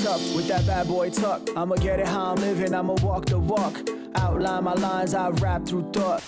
tough with that bad boy tuck. I'ma get it how I'm living, I'ma walk the walk. Outline my lines, I rap through thought.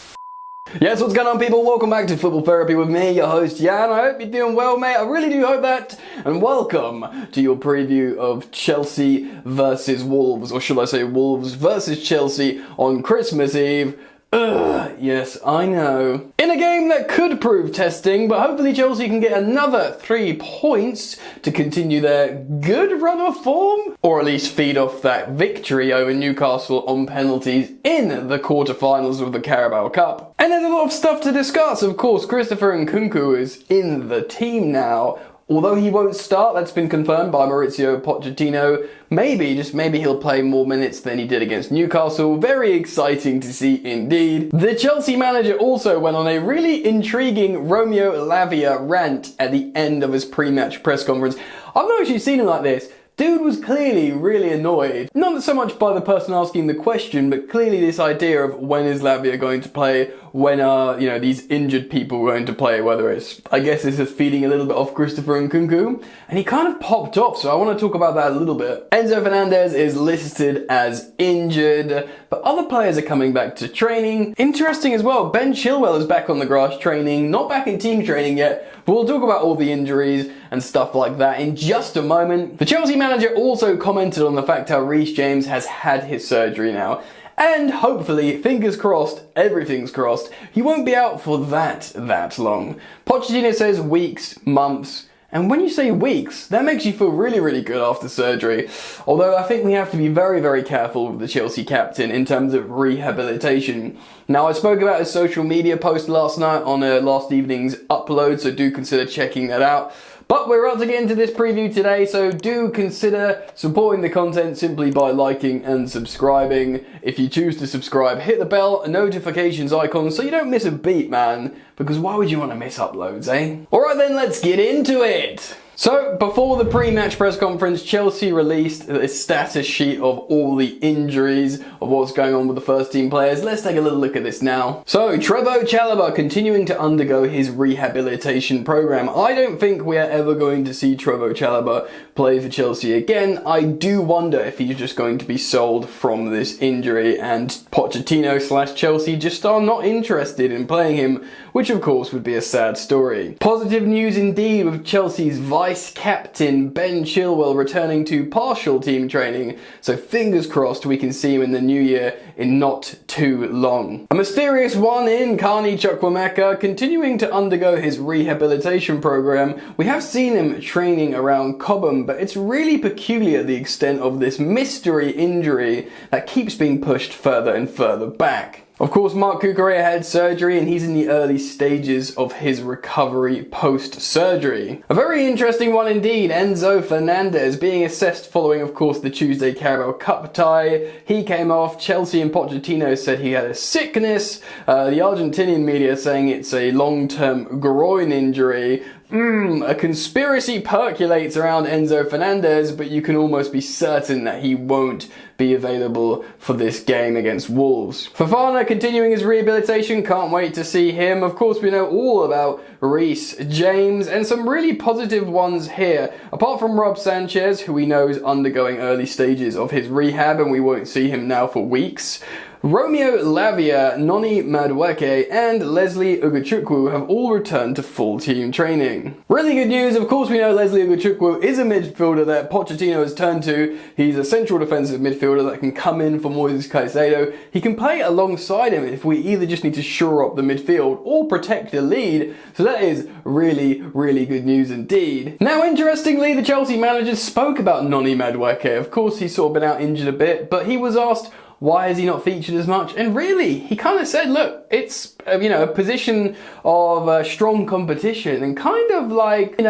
Yes, what's going on, people? Welcome back to Football Therapy with me, your host Jan. I hope you're doing well, mate. I really do hope that. And welcome to your preview of Chelsea versus Wolves, or should I say Wolves versus Chelsea on Christmas Eve. Yes, I know. In a game that could prove testing, but hopefully Chelsea can get another 3 points to continue their good run of form, or at least feed off that victory over Newcastle on penalties in the quarterfinals of the Carabao Cup. And there's a lot of stuff to discuss. Of course, Christopher Nkunku is in the team now. Although he won't start, that's been confirmed by Mauricio Pochettino. Maybe, just maybe he'll play more minutes than he did against Newcastle. Very exciting to see indeed. The Chelsea manager also went on a really intriguing Romeo Lavia rant at the end of his pre-match press conference. I've not actually seen him like this. Dude was clearly really annoyed. Not so much by the person asking the question, but clearly this idea of when is Lavia going to play, when are, these injured people going to play, whether it's, I guess this is feeding a little bit off Christopher Nkunku. And he kind of popped off, so I want to talk about that a little bit. Enzo Fernandez is listed as injured, but other players are coming back to training. Interesting as well, Ben Chilwell is back on the grass training, not back in team training yet, but we'll talk about all the injuries and stuff like that in just a moment. The Chelsea manager also commented on the fact how Reece James has had his surgery now. And hopefully, fingers crossed, everything's crossed, he won't be out for that long. Pochettino says weeks, months. And when you say weeks, that makes you feel really, really good after surgery. Although I think we have to be very, very careful with the Chelsea captain in terms of rehabilitation. Now, I spoke about his social media post last night on last evening's upload, so do consider checking that out. But we're about to get into this preview today, so do consider supporting the content simply by liking and subscribing. If you choose to subscribe, hit the bell and notifications icon so you don't miss a beat, man. Because why would you want to miss uploads, eh? Alright then, let's get into it! So, before the pre-match press conference, Chelsea released a status sheet of all the injuries, of what's going on with the first team players. Let's take a little look at this now. So, Trevoh Chalobah continuing to undergo his rehabilitation program. I don't think we are ever going to see Trevoh Chalobah play for Chelsea again. I do wonder if he's just going to be sold from this injury and Pochettino / Chelsea just are not interested in playing him, which of course would be a sad story. Positive news indeed with Chelsea's vice-captain Ben Chilwell returning to partial team training, so fingers crossed we can see him in the new year in not too long. A mysterious one in Carney Chukwuemeka continuing to undergo his rehabilitation program. We have seen him training around Cobham, but it's really peculiar the extent of this mystery injury that keeps being pushed further and further back. Of course, Marc Cucurella had surgery and he's in the early stages of his recovery post-surgery. A very interesting one indeed, Enzo Fernandez being assessed following, of course, the Tuesday Carabao Cup tie. He came off. Chelsea and Pochettino said he had a sickness. The Argentinian media saying it's a long-term groin injury. A conspiracy percolates around Enzo Fernandez, but you can almost be certain that he won't be available for this game against Wolves. Fofana continuing his rehabilitation, can't wait to see him. Of course, we know all about Reece James, and some really positive ones here. Apart from Rob Sanchez, who we know is undergoing early stages of his rehab, and we won't see him now for weeks. Romeo Lavia, Noni Madueke, and Leslie Ugochukwu have all returned to full team training. Really good news, of course we know Leslie Ugochukwu is a midfielder that Pochettino has turned to. He's a central defensive midfielder that can come in for Moises Caicedo. He can play alongside him if we either just need to shore up the midfield or protect the lead, so that is really, really good news indeed. Now interestingly, the Chelsea manager spoke about Noni Madueke. Of course he's sort of been out injured a bit, but he was asked, why is he not featured as much? And really, he kind of said, look, it's, a position of strong competition, and kind of like,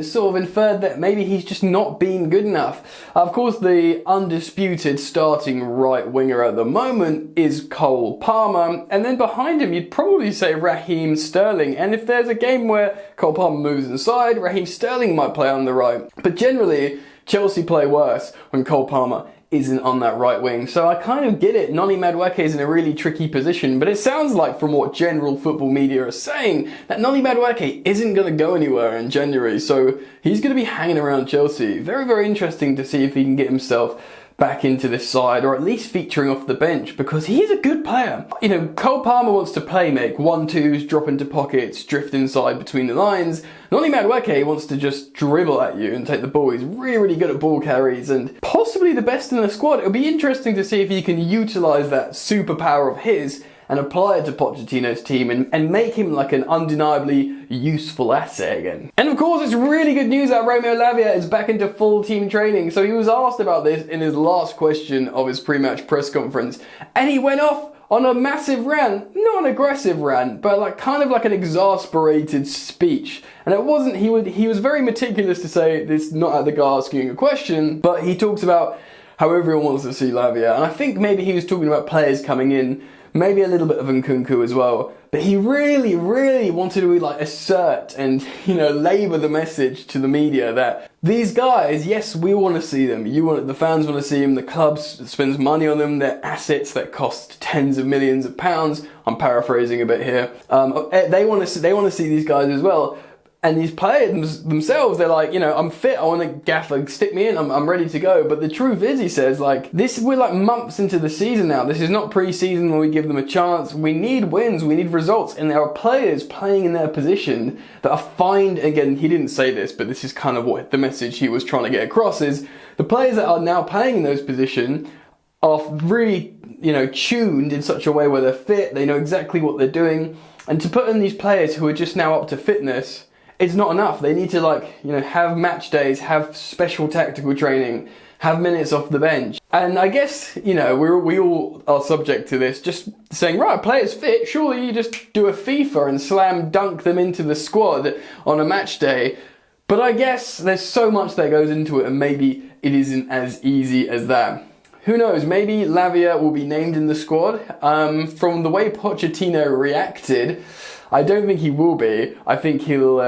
sort of inferred that maybe he's just not been good enough. Of course, the undisputed starting right winger at the moment is Cole Palmer, and then behind him, you'd probably say Raheem Sterling. And if there's a game where Cole Palmer moves inside, Raheem Sterling might play on the right. But generally, Chelsea play worse when Cole Palmer isn't on that right wing. So I kind of get it. Noni Madueke is in a really tricky position, but it sounds like from what general football media are saying that Noni Madueke isn't going to go anywhere in January. So he's going to be hanging around Chelsea. Very, very interesting to see if he can get himself back into this side, or at least featuring off the bench, because he is a good player. You know, Cole Palmer wants to play make 1-2s, drop into pockets, drift inside between the lines. Noni Madueke wants to just dribble at you and take the ball. He's really, really good at ball carries and possibly the best in the squad. It'll be interesting to see if he can utilise that superpower of his and apply it to Pochettino's team and make him like an undeniably useful asset again. And of course, it's really good news that Romeo Lavia is back into full team training. So he was asked about this in his last question of his pre-match press conference, and he went off on a massive rant, not an aggressive rant, but like kind of like an exasperated speech. And it wasn't, he was very meticulous to say this, not at the guy asking a question, but he talks about how everyone wants to see Lavia. And I think maybe he was talking about players coming in, maybe a little bit of Nkunku as well, but he really, really wanted to like assert and, you know, labour the message to the media that these guys, yes, we want to see them. The fans want to see them. The club spends money on them. They're assets that cost tens of millions of pounds. I'm paraphrasing a bit here. They want to see these guys as well. And these players themselves, they're like, you know, I'm fit, I want to gaffer, stick me in, I'm ready to go. But the truth is, he says, like, we're like months into the season now. This is not pre-season where we give them a chance. We need wins, we need results. And there are players playing in their position that are fine. Again, he didn't say this, but this is kind of what the message he was trying to get across is the players that are now playing in those positions are really, you know, tuned in such a way where they're fit, they know exactly what they're doing. And to put in these players who are just now up to fitness, it's not enough. They need to, like, you know, have match days, have special tactical training, have minutes off the bench. And I guess, you know, we all are subject to this, just saying, right, players fit, surely you just do a FIFA and slam dunk them into the squad on a match day. But I guess there's so much that goes into it, and maybe it isn't as easy as that. Who knows, maybe Lavia will be named in the squad. From the way Pochettino reacted, I don't think he will be. I think he'll,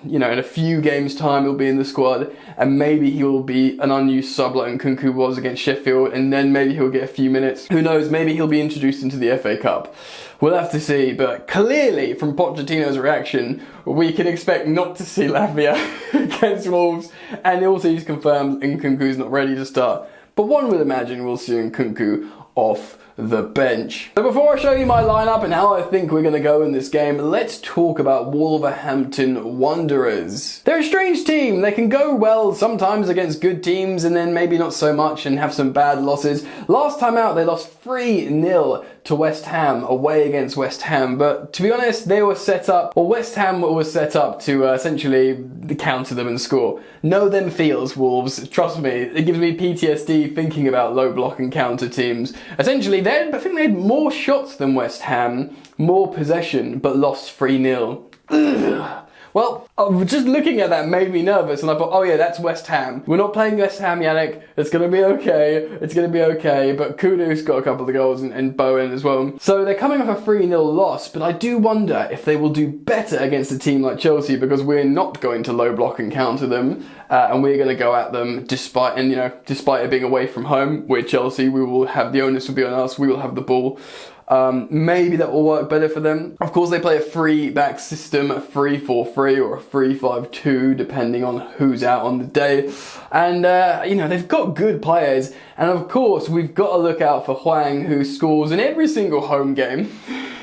you know, in a few games' time he'll be in the squad, and maybe he will be an unused sub like Nkunku was against Sheffield, and then maybe he'll get a few minutes. Who knows, maybe he'll be introduced into the FA Cup. We'll have to see, but clearly from Pochettino's reaction, we can expect not to see Lavia against Wolves, and also he's confirmed Nkunku's not ready to start. But one would imagine we'll see Nkunku off the bench. So before I show you my lineup and how I think we're going to go in this game, let's talk about Wolverhampton Wanderers. They're a strange team. They can go well sometimes against good teams and then maybe not so much and have some bad losses. Last time out they lost 3-0 to West Ham, away against West Ham, but to be honest, they were set up, or West Ham was set up to essentially counter them and score. Know them feels, Wolves. Trust me, it gives me PTSD thinking about low block and counter teams. Essentially, I think they had more shots than West Ham, more possession, but lost 3-0. Ugh. Well, just looking at that made me nervous, and I thought, oh yeah, that's West Ham. We're not playing West Ham, Yannick. It's going to be okay. It's going to be okay. But Kudus got a couple of the goals, and Bowen as well. So they're coming off a 3-0 loss, but I do wonder if they will do better against a team like Chelsea, because we're not going to low block and counter them, and we're going to go at them despite it being away from home. We're Chelsea. We will have the onus will be on us. We will have the ball. Maybe that will work better for them. Of course, they play a 3-back system, a 3-4-3 or a 3-5-2, depending on who's out on the day. And, you know, they've got good players. And of course, we've got to look out for Hwang, who scores in every single home game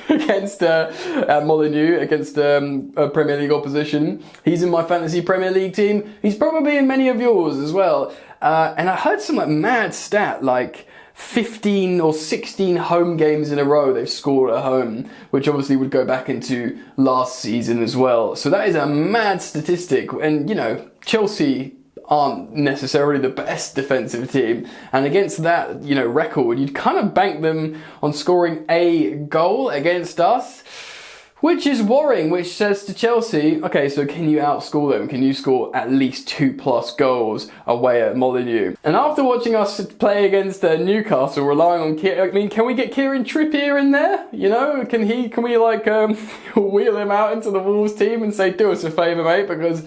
against Molineux, against a Premier League opposition. He's in my fantasy Premier League team. He's probably in many of yours as well. And I heard some like mad stat, like 15 or 16 home games in a row they've scored at home, which obviously would go back into last season as well. So that is a mad statistic. And, you know, Chelsea aren't necessarily the best defensive team. And against that, you know, record, you'd kind of bank them on scoring a goal against us, which is worrying, which says to Chelsea, okay, so can you outscore them? Can you score at least 2+ goals away at Molineux? And after watching us play against Newcastle, relying on can we get Kieran Trippier in there? You know, can we like wheel him out into the Wolves team and say, do us a favour, mate, because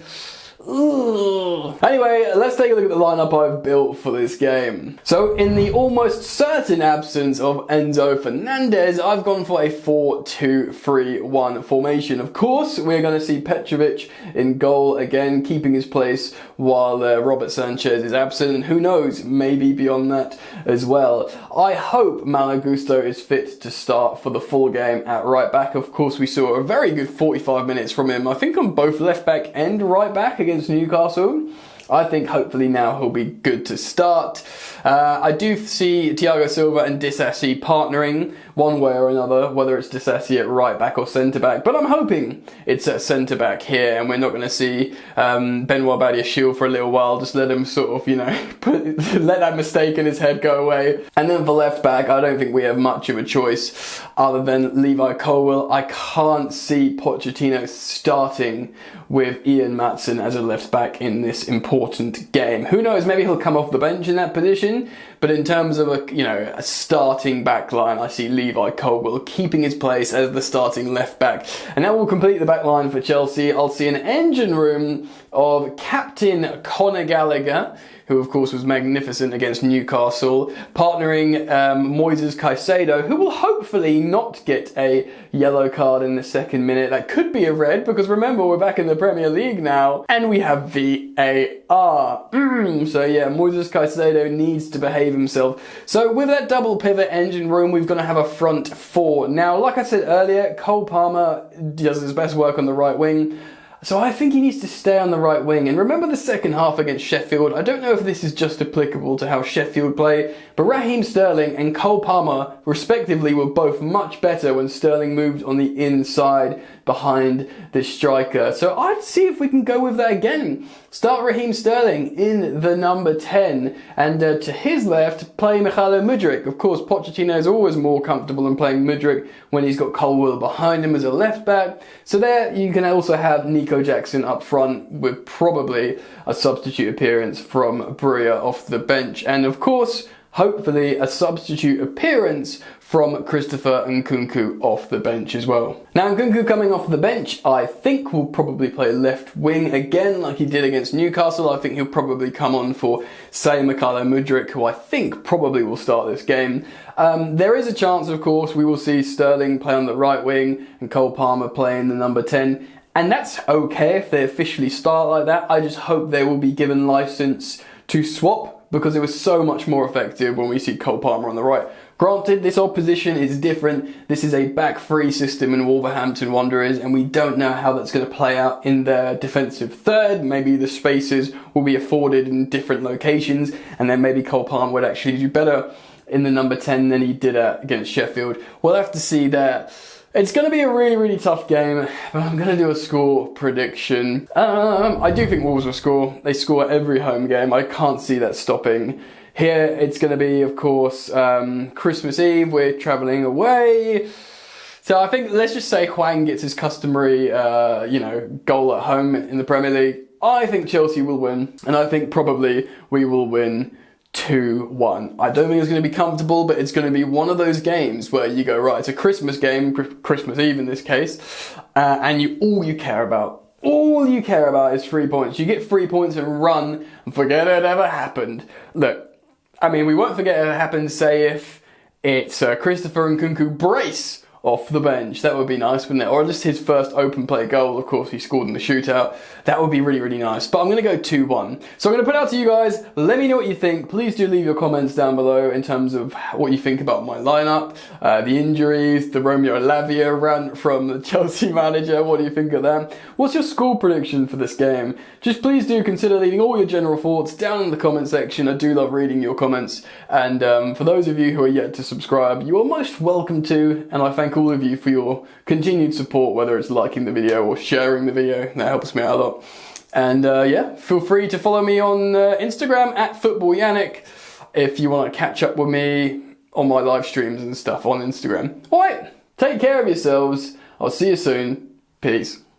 Ugh. Anyway, let's take a look at the lineup I've built for this game. So in the almost certain absence of Enzo Fernandez, I've gone for a 4-2-3-1 formation. Of course, we're going to see Petrovic in goal again, keeping his place while Robert Sanchez is absent, and who knows, maybe beyond that as well. I hope Malo Gusto is fit to start for the full game at right back. Of course, we saw a very good 45 minutes from him, I think on both left back and right back against Newcastle. I think hopefully now he'll be good to start. I do see Thiago Silva and Disasi partnering one way or another, whether it's Disasi at right back or centre back. But I'm hoping it's at centre back here, and we're not going to see Benoit Badiashile for a little while. Just let him sort of, let that mistake in his head go away. And then for left back, I don't think we have much of a choice other than Levi Colwill. I can't see Pochettino starting with Ian Maatsen as a left back in this important game. Who knows, maybe he'll come off the bench in that position, but in terms of a starting back line, I see Levi Colwill keeping his place as the starting left back. And that will complete the back line for Chelsea. I'll see an engine room of Captain Conor Gallagher, who of course was magnificent against Newcastle, partnering Moises Caicedo, who will hopefully not get a yellow card in the second minute. That could be a red, because remember, we're back in the Premier League now, and we have VAR. So yeah, Moises Caicedo needs to behave himself. So with that double pivot engine room, we're going to have a front four. Now, like I said earlier, Cole Palmer does his best work on the right wing. So I think he needs to stay on the right wing. And remember the second half against Sheffield? I don't know if this is just applicable to how Sheffield play, but Raheem Sterling and Cole Palmer, respectively, were both much better when Sterling moved on the inside behind the striker. So I'd see if we can go with that again. Start Raheem Sterling in the number 10, and to his left, play Mykhailo Mudryk. Of course, Pochettino is always more comfortable in playing Mudryk when he's got Colwill behind him as a left back. So there you can also have Nico Jackson up front with probably a substitute appearance from Breuer off the bench. And of course, hopefully a substitute appearance from Christopher Nkunku off the bench as well. Now, Nkunku coming off the bench, I think will probably play left wing again like he did against Newcastle. I think he'll probably come on for, say, Mykhailo Mudryk, who I think probably will start this game. There is a chance, of course, we will see Sterling play on the right wing and Cole Palmer play in the number 10. And that's okay if they officially start like that. I just hope they will be given license to swap, because it was so much more effective when we see Cole Palmer on the right. Granted, this opposition is different. This is a back three system in Wolverhampton Wanderers, and we don't know how that's going to play out in their defensive third. Maybe the spaces will be afforded in different locations, and then maybe Cole Palmer would actually do better in the number 10 than he did against Sheffield. We'll have to see there. It's going to be a really, really tough game, but I'm going to do a score prediction. I do think Wolves will score. They score every home game. I can't see that stopping. Here, it's going to be, of course, Christmas Eve. We're travelling away. So I think, let's just say Hwang gets his customary, goal at home in the Premier League. I think Chelsea will win, and I think probably we will win 2-1. I don't think it's going to be comfortable, but it's going to be one of those games where you go, right, it's a Christmas game, Christmas Eve in this case, and all you care about is 3 points. You get 3 points and run and forget it ever happened. Look, I mean, we won't forget it happened, say, if it's Christopher Nkunku brace off the bench. That would be nice, wouldn't it? Or just his first open play goal. Of course, he scored in the shootout. That would be really, really nice. But I'm going to go 2-1. So I'm going to put it out to you guys. Let me know what you think. Please do leave your comments down below in terms of what you think about my lineup, the injuries, the Romeo Lavia rant from the Chelsea manager. What do you think of that? What's your score prediction for this game? Just please do consider leaving all your general thoughts down in the comment section. I do love reading your comments. And for those of you who are yet to subscribe, you are most welcome to. And I thank all of you for your continued support, whether it's liking the video or sharing the video. That helps me out a lot. And yeah, feel free to follow me on Instagram at FootballYannick if you want to catch up with me on my live streams and stuff on Instagram. Alright, take care of yourselves. I'll see you soon. Peace.